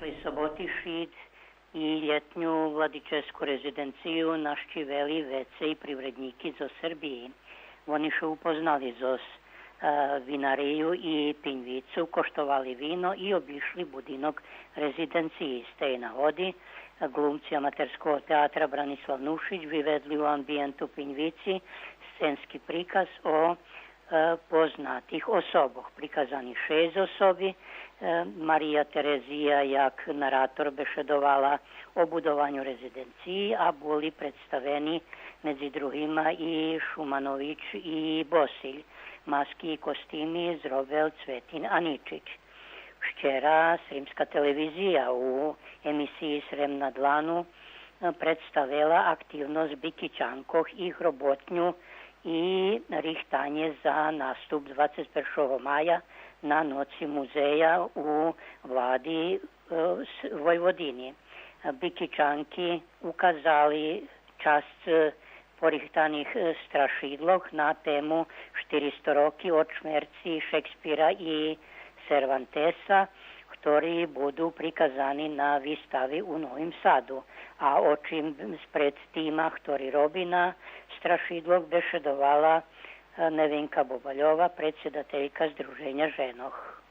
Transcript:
Prošli soboty Šid i ljetnju vladičevsku rezidenciju našćiveli vece i privredniki zo Srbiji. Oni su upoznali zos vinariju i pinjvicu, koštovali vino i obišli budinog rezidenciji. Stej na vodi, glumci amaterskog teatra Branislav Nušić vyvedli u ambijentu pinjvici scenski prikaz o poznatih osoboh. Prikazani 6 osobi. Marija Terezija jak narator bešedovala o budovanju rezidenciji, a boli predstaveni medzi druhima i Šumanović i Bosilj. Maski i kostimi zrobel Cvetin Aničić. Včera Sremska televizija u emisiji Srem na dlanu predstavila aktivnost Bikićankoh i hrobotnju i rihtanje za nastup 21. maja na noci muzeja u vladi Vojvodini. Bikićanki ukazali čast porihtanih strašidlog na temu 400 roki od šmerci Šekspira i Cervantesa, ktorí budú prikazani na výstavi u Novim Sadu. A očím spred týma, ktorý robí na strašidlog, bešedovala Nevenka Bobaľova, predsedateljka Združenja ženoh.